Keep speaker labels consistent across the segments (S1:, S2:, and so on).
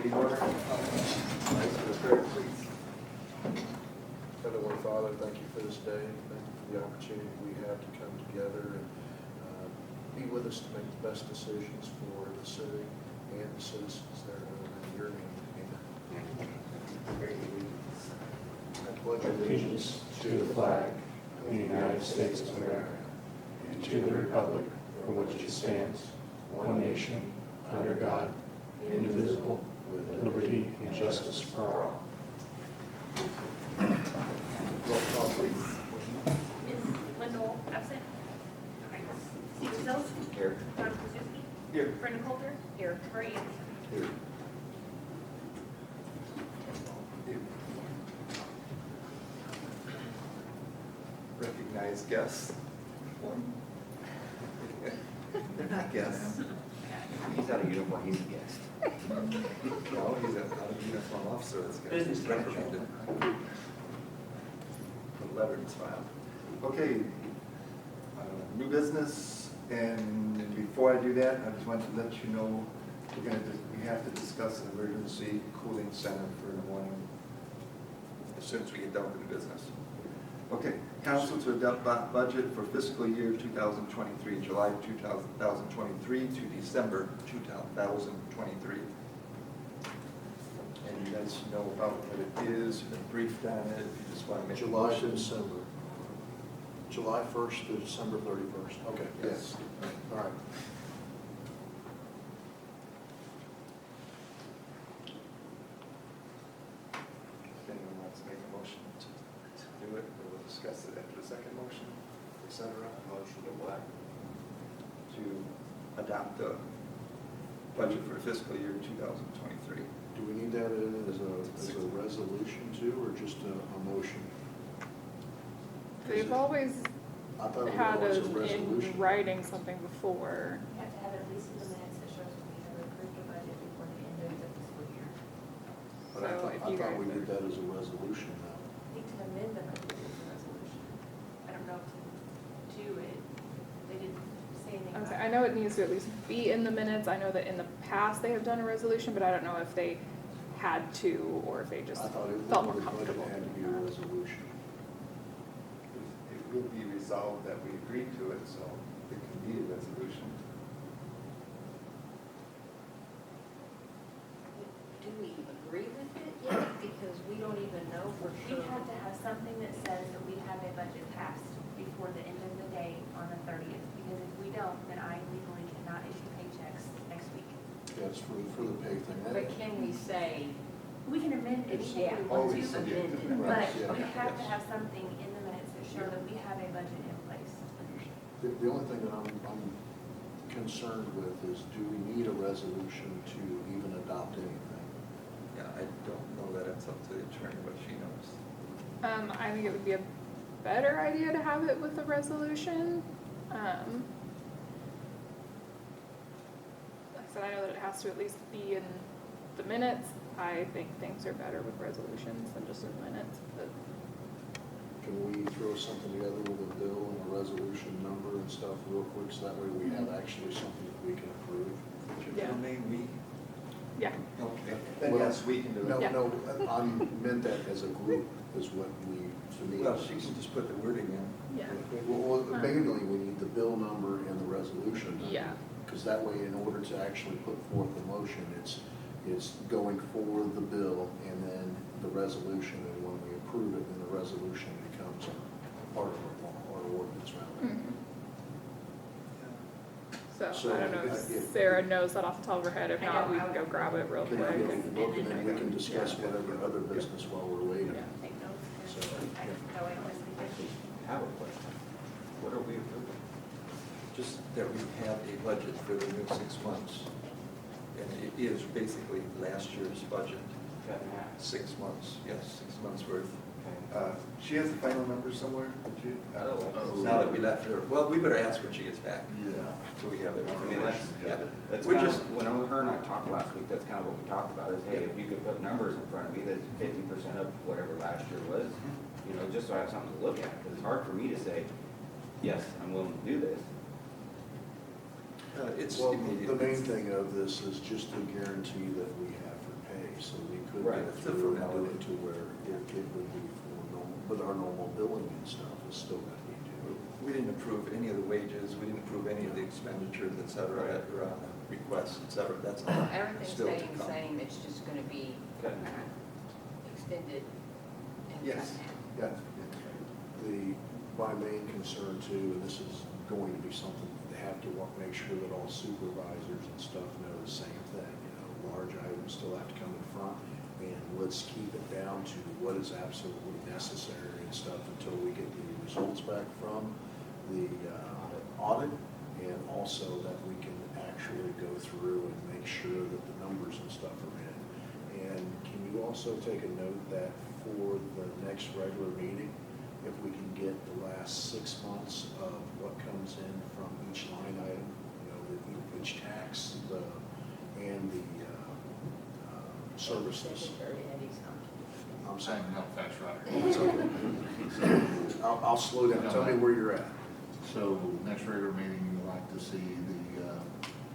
S1: meeting order. Vice Chair, please.
S2: Heavenly Father, thank you for this day. Thank you for the opportunity we have to come together and be with us to make the best decisions for the city and the citizens thereof. In your name, amen.
S1: Great allegiance.
S2: I pledge
S3: allegiance to the flag of the United States of America and to the republic for which it stands, one nation, under God, indivisible, with liberty and justice for all.
S1: Roll call, please.
S4: Ms. Wendell, absent. Steve Sills.
S1: Here.
S4: John Krasinski.
S1: Here.
S4: Brenda Coulter. Here. Murray Anderson.
S1: Here. Recognize guests. They're not guests.
S5: He's out of uniform, he's a guest.
S1: No, he's out of uniform officer. That's good.
S5: Business
S1: He's reprimanded. The letter is filed. Okay, new business, and before I do that, I just wanted to let you know, we have to discuss an emergency cooling center for the morning as soon as we get done with the business. Okay, council to adopt budget for fiscal year 2023, July 2023 to December 2023. And you guys know about what it is, you've been briefed on it, if you just want to make a
S2: July to
S1: motion.
S2: December. July 1st to December 31st. Okay, yes. All right.
S1: If anyone wants to make a motion to do it, we'll discuss it after the second motion, et cetera.
S5: Motion to what?
S1: To adopt the budget for fiscal year 2023.
S2: Do we need that in as a resolution too, or just a motion?
S6: They've always
S2: I thought
S6: had
S2: it was a
S6: in
S2: resolution.
S6: writing something before.
S4: You have to have at least in the minutes that shows we have approved the budget before the end of the fiscal year.
S2: But I
S6: So
S2: thought,
S6: if
S2: I
S6: you
S2: thought
S6: guys
S2: we did
S6: are-
S2: that as a resolution now.
S4: I think to amend the budget is a resolution. I don't know if to do it, they didn't say anything about
S6: Okay,
S4: it.
S6: I know it needs to at least be in the minutes. I know that in the past they have done a resolution, but I don't know if they had to or if they just
S2: I thought it
S6: felt more
S2: the budget
S6: comfortable.
S2: had to be a resolution.
S1: It will be resolved that we agreed to it, so it can be a resolution.
S7: Do we agree with it yet? Because we don't even know for
S4: We
S7: sure.
S4: have to have something that says that we have a budget passed before the end of the day on the 30th. Because if we don't, then I legally cannot issue paychecks next week.
S2: Yes, for the pay thing.
S7: But can we say,
S4: We can amend anything
S7: Yeah,
S4: we want
S1: always
S4: to,
S1: subject to
S4: but
S1: amendments,
S4: we
S1: yeah.
S4: have to
S1: Yes.
S4: have something in the minutes that show that we have a budget in place.
S2: The only thing that I'm concerned with is, do we need a resolution to even adopt anything?
S1: Yeah, I don't know that, it's up to the attorney what she knows.
S6: I think it would be a better idea to have it with a resolution. Like I said, I know that it has to at least be in the minutes. I think things are better with resolutions than just in minutes, but
S2: Can we throw something together with a bill and a resolution number and stuff real quick, so that way we have actually something that we can approve?
S6: Yeah.
S1: Your name, we?
S6: yeah.
S1: Okay, then
S2: Well,
S1: yes, we can do it.
S2: No,
S6: Yeah.
S2: no, I meant that as a group is what we, to me.
S1: Well, she can just put the wording in.
S6: Yeah.
S2: Well, mainly, we need the bill number and the resolution number.
S6: Yeah.
S2: Because that way, in order to actually put forth the motion, it's going for the bill and then the resolution, and when we approve it, then the resolution becomes part of our ordinance, rather.
S6: Mhm. So,
S2: So,
S6: I don't know if
S2: if-
S6: Sarah knows that off the top of her head. If
S4: I
S6: not,
S4: know,
S6: we
S4: I
S6: can go
S4: would-
S6: grab it real
S2: Can
S6: quick.
S2: I look, and then we can discuss whatever other business while we're waiting.
S6: Yeah.
S4: Take notes.
S2: So,
S4: I can go in with the
S5: I have a question. What are we approving?
S1: Just that we have a budget for the new 6 months. And it is basically last year's budget,
S5: Cut in half.
S1: 6 months, yes, 6 months worth.
S5: Okay.
S1: She has the final number somewhere, did you?
S5: Oh.
S1: Now that we left her, well, we better ask when she gets back.
S2: Yeah.
S1: So we have it.
S5: I mean,
S1: Yeah.
S5: that's
S1: We're
S5: kind
S1: just,
S5: of, when her and I talked last week, that's kind of what we talked about, is, hey, if you could put numbers in front of me, that's 50% of whatever last year was, you know, just so I have something to look at, because it's hard for me to say, yes, I'm willing to do this.
S1: it's
S2: Well,
S1: immediate.
S2: the main thing of this is just the guarantee that we have for pay so we could
S5: Right.
S2: go
S1: It's a
S2: through and do
S1: formality.
S2: it to where it would be for normal, but our normal billing and stuff is still gonna be due.
S1: We didn't approve any of the wages, we didn't approve any of the expenditures, et cetera, that were on the requests, et cetera, that's all
S7: Everything's
S1: still to
S7: staying the
S1: come.
S7: same, it's just gonna be
S5: Cut in half.
S7: extended and cut
S1: Yes,
S7: in half.
S1: yeah.
S2: My main concern too, and this is going to be something they have to make sure that all supervisors and stuff know the same thing. You know, large items still have to come in front, and let's keep it down to what is absolutely necessary and stuff until we get the results back from the audit, and also that we can actually go through and make sure that the numbers and stuff are in. And can you also take a note that for the next regular meeting, if we can get the last 6 months of what comes in from each line item, you know, each tax, and the services.
S7: Secretary Eddie's on.
S2: I'm saying,
S8: No, that's right.
S2: it's okay. I'll slow down, tell me where you're at.
S8: So next regular meeting, you'd like to see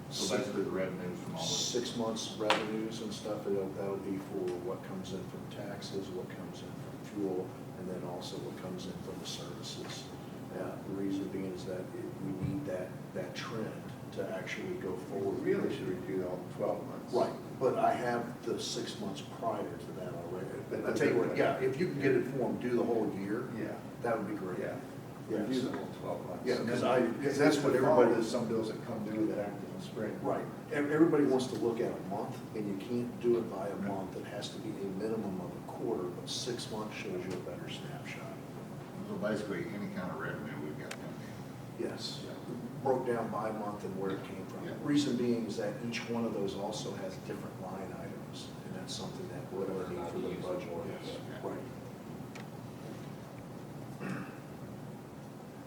S8: so basically the revenues from all of
S2: 6 months revenues and stuff, that'll be for what comes in from taxes, what comes in from fuel, and then also what comes in from the services. The reason being is that we need that trend to actually go
S1: We
S2: forward.
S1: really should review all 12 months.
S2: Right, but I have the 6 months prior to that already.
S1: But
S2: I tell you what, yeah, if you can get it for them, do the whole year,
S1: Yeah,
S2: that would be great.
S1: yeah.
S2: Yes.
S1: Review the whole 12 months.
S2: Yeah,
S1: And
S2: 'cause
S1: then-
S2: because that's what everybody-
S1: There's some bills that come due that aren't in the spring.
S2: Right, everybody wants to look at a month, and you can't do it by a month, it has to be a minimum of a quarter, but 6 months shows you a better snapshot.
S8: So basically, any kind of revenue we've got coming in.
S2: Yes, broke down by month and where it came from.
S8: Yeah.
S2: Reason being is that each one of those also has different line items, and that's something that we're gonna need for the budget. Yes, right.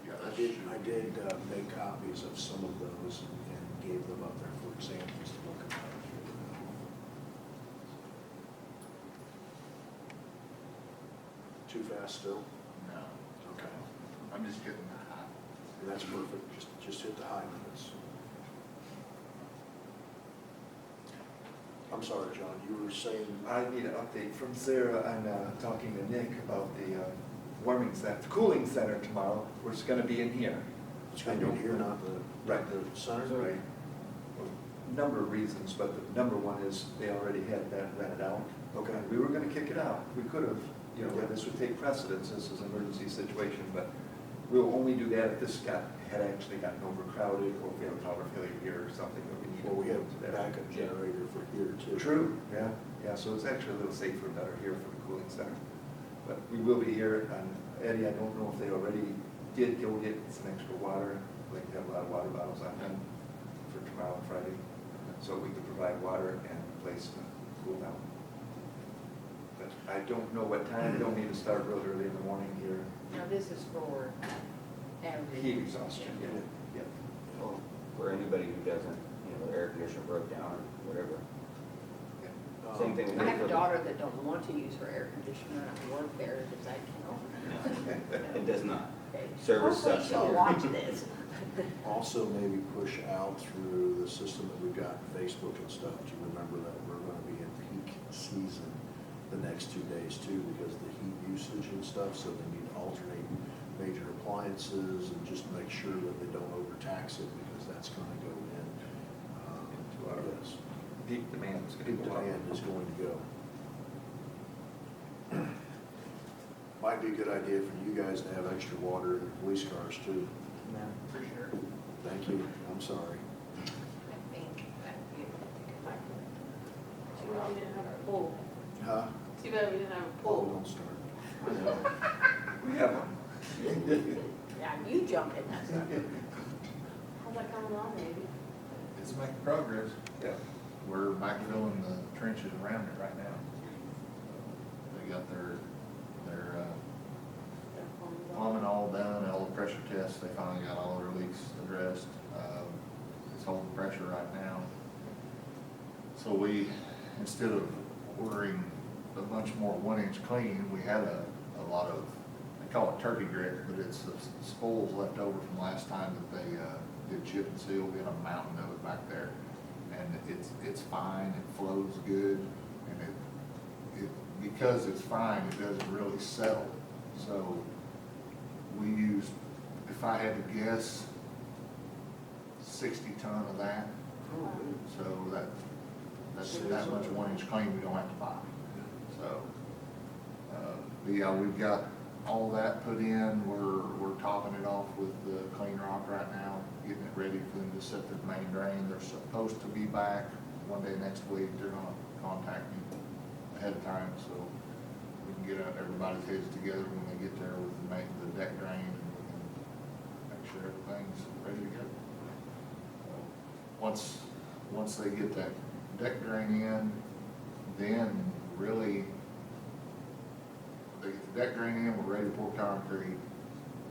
S8: Yeah,
S2: I did make copies of some of those and gave them up there for examples to look at. Too fast still?
S8: No,
S2: Okay.
S8: I'm just getting high.
S2: That's perfect, just hit the high notes. I'm sorry, John, you were saying,
S1: I need an update from Sarah on talking to Nick about the warming center, cooling center tomorrow. We're just gonna be in here.
S2: it's going to be here, not the center?
S1: Right. Number of reasons, but the number one is they already had that rented out.
S2: Okay.
S1: We were gonna kick it out. We could have, you know, this would take precedence. This is an emergency situation, but we'll only do that if this had actually gotten overcrowded, or if we have a power failure here or something that we need to
S2: Well, we have
S1: move to
S2: a
S1: there.
S2: backup generator for here too.
S1: True, yeah, so it's actually a little safer, better here for the cooling center. But we will be here, and Eddie, I don't know if they already did go get some extra water, like they have a lot of water bottles on hand for tomorrow and Friday, so we could provide water and a place to cool down. But I don't know what time, we don't need to start real early in the morning here.
S7: Now, this is for average.
S1: Heat exhaustion, yeah.
S5: Or for anybody who doesn't, their air conditioner broke down or whatever. Same thing we
S7: I
S5: did
S7: have
S5: for
S7: a
S5: the-
S7: daughter that don't want to use her air conditioner, and I work there, does that count?
S5: It does not.
S7: Okay.
S5: Service
S7: Hopefully
S5: sucks
S7: she'll
S5: here.
S7: watch this.
S2: Also, maybe push out through the system that we've got, Facebook and stuff, to remember that we're going to be in peak season the next 2 days too, because of the heat usage and stuff, so they need to alternate major appliances and just make sure that they don't overtax it, because that's going to go in.
S1: Into our
S2: Yes,
S1: peak demand is gonna
S2: peak
S1: go up.
S2: demand is going to go. Might be a good idea for you guys to have extra water in your police cars too.
S7: No, for sure.
S2: Thank you, I'm sorry.
S7: I think that would be a good idea.
S9: Too bad we didn't have a pool.
S2: Huh?
S9: Too bad we didn't have a
S2: Oh,
S9: pool.
S2: don't start.
S1: We have one.
S7: Yeah, you jump in that stuff.
S9: How's that coming along, maybe?
S8: It's making progress.
S1: Yeah.
S8: We're backfilling the trenches around it right now. They got their plumbing all done, all the pressure tests, they finally got all their leaks addressed. It's holding pressure right now. So we, instead of ordering a bunch more 1-inch clean, we had a lot of, they call it turkey grit, but it's the spoils left over from last time that they did chip and seal. We had a mountain of it back there. And it's fine, it flows good, and because it's fine, it doesn't really settle. So we used, if I had to guess, 60 ton of that. So that's that much 1-inch clean we don't have to buy. So, but yeah, we've got all that put in. We're topping it off with the clean rock right now, getting it ready for them to set their main drain. They're supposed to be back one day next week. They're gonna contact me ahead of time so we can get everybody's heads together when they get there with the deck drain, and we can make sure everything's ready to go. So, once they get that deck drain in, then really, they get the deck drain in, we're ready to pour concrete.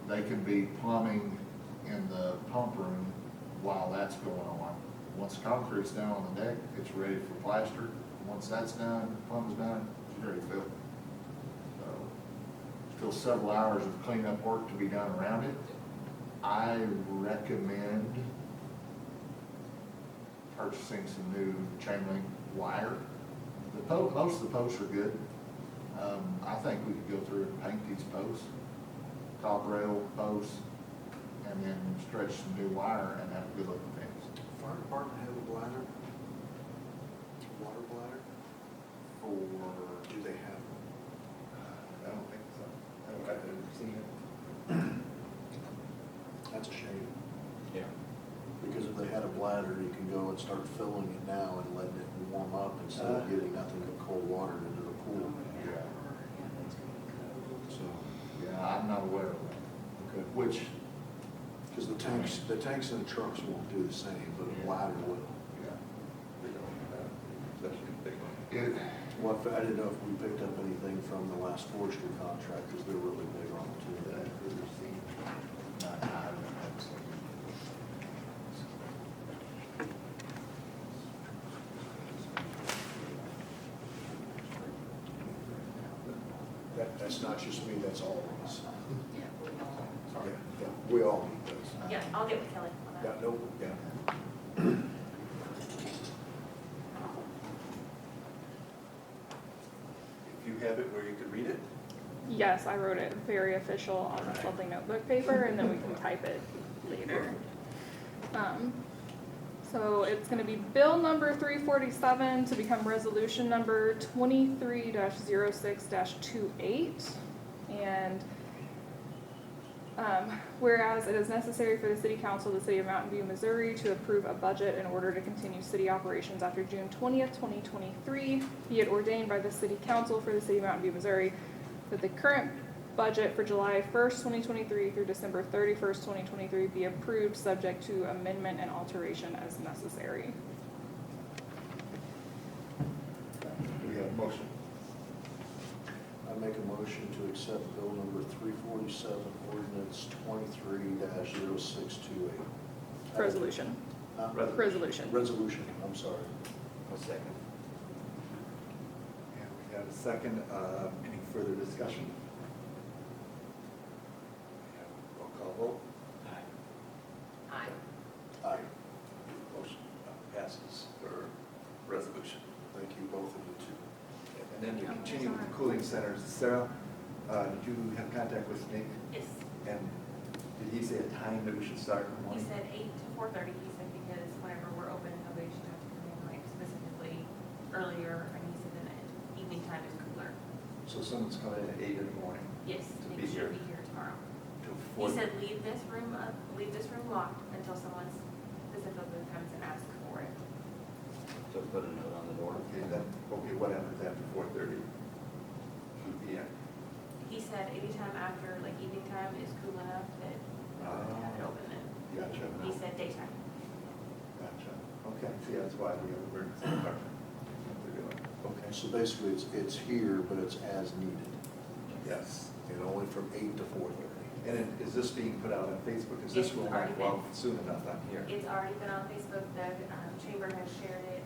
S8: They can be plumbing in the pump room while that's going on. Once the concrete's down on the deck, it's ready for plaster. Once that's done, plumbing's done, it's ready to fill. So, still several hours of cleanup work to be done around it. I recommend purchasing some new chain link wire. Most of the posts are good. I think we could go through and paint these posts, top rail posts, and then stretch some new wire and have a good looking fence.
S2: Fire department have a bladder? Water bladder?
S8: For,
S2: Do they have one?
S1: I don't think so. I don't think I've ever seen it.
S2: That's a shame,
S5: Yeah.
S2: because if they had a bladder, you can go and start filling it now and letting it warm up instead of getting nothing but cold water into the pool.
S8: yeah,
S2: So,
S8: yeah, I'm not aware of that.
S2: okay.
S8: Which,
S2: Because the tanks in the trucks won't do the same, but a bladder will.
S8: yeah,
S1: They don't have, especially if they don't.
S8: it,
S2: Well, I didn't know if we picked up anything from the last forestry contract, because they're really big on it too.
S8: I haven't seen it.
S2: That's not just me, that's all of us. Yeah, we all need those.
S4: Yeah, I'll get with Kelly on
S2: Yeah,
S4: that.
S2: no, yeah.
S1: If you have it where you could read it?
S6: Yes, I wrote it very official on something notebook paper, and then we can type it later. So it's gonna be bill number 347 to become resolution number 23-06-28. And whereas it is necessary for the City Council of the City of Mountain View, Missouri to approve a budget in order to continue city operations after June 20th, 2023, be it ordained by the City Council for the City of Mountain View, Missouri, that the current budget for July 1st, 2023 through December 31st, 2023 be approved subject to amendment and alteration as necessary.
S1: Do we have a motion?
S2: I make a motion to accept bill number 347, ordinance 23-0628.
S6: Resolution. Resolution.
S2: Resolution, I'm sorry.
S5: A second.
S1: And we have a second. Any further discussion? Roll call vote.
S7: Aye.
S2: Aye.
S1: Motion passes for resolution.
S2: Thank you, both of you too.
S1: And then we continue with the cooling centers. Sarah, did you have contact with Nick?
S4: Yes,
S1: And did he say a time that we should start in the
S4: he
S1: morning?
S4: said 8 to 4:30, he said, because whenever we're open, nobody should have to come in like specifically earlier, and he said then the evening time is cooler.
S1: So someone's coming in at 8 in the morning
S4: Yes,
S1: To
S4: Nick
S1: be here.
S4: should be here tomorrow.
S1: till
S4: He
S1: 4.
S4: said leave this room locked until someone specifically comes and asks for it.
S5: So put a note on the door.
S1: Okay, then, okay, what happens after 4:30 p.m.?
S4: He said anytime after, like evening time is cool enough that we would have it open then.
S1: Gotcha.
S4: He said daytime.
S1: Gotcha. Okay, see, that's why we have emergency department. What they're doing. Okay.
S2: So basically, it's here, but it's as needed,
S1: Yes.
S2: and only from 8 to 4:30.
S1: And then is this being put out on Facebook? Because this
S4: It's
S1: will
S4: already
S1: not go out soon enough on here.
S4: It's already been on Facebook, the chamber has shared it,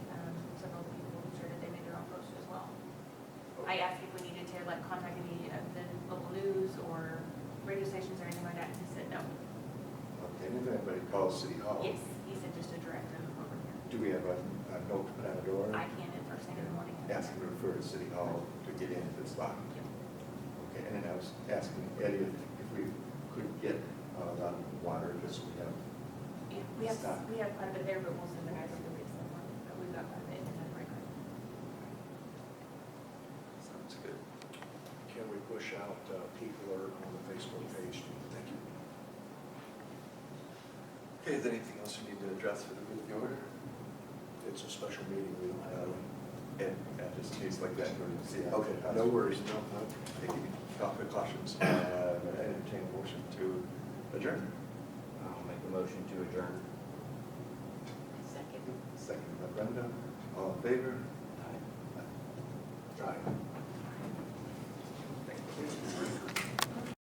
S4: several people have shared it, they made their own post as well. I asked if we needed to like contact any of the local news or radio stations or anything like that, and he said no.
S1: Okay, and if anybody calls City Hall?
S4: Yes, he said just to direct them over here.
S1: Do we have a note to put on the door?
S4: I can in person. saying in the morning.
S1: asking to refer to City Hall to get into this spot. Okay, and then I was asking Eddie if we could get a lot of water, just so we have.
S4: Yeah,
S1: Stop.
S4: we have quite a bit there, but most of the guys are going to be somewhere, but we've got quite a bit in that breaker.
S1: Sounds good.
S2: Can we push out peak alert on the Facebook page? Thank you.
S1: Okay, is there anything else you need to address for the good of the order?
S2: It's a special meeting, we don't have.
S1: And just in case like that, we're going to see.
S2: Okay, no worries, no, no.
S1: Taking precautions, entertain a motion to adjourn.
S5: I'll make a motion to adjourn.
S7: Second.
S1: Second by Brenda, all in favor?
S2: Right.
S1: Thank you.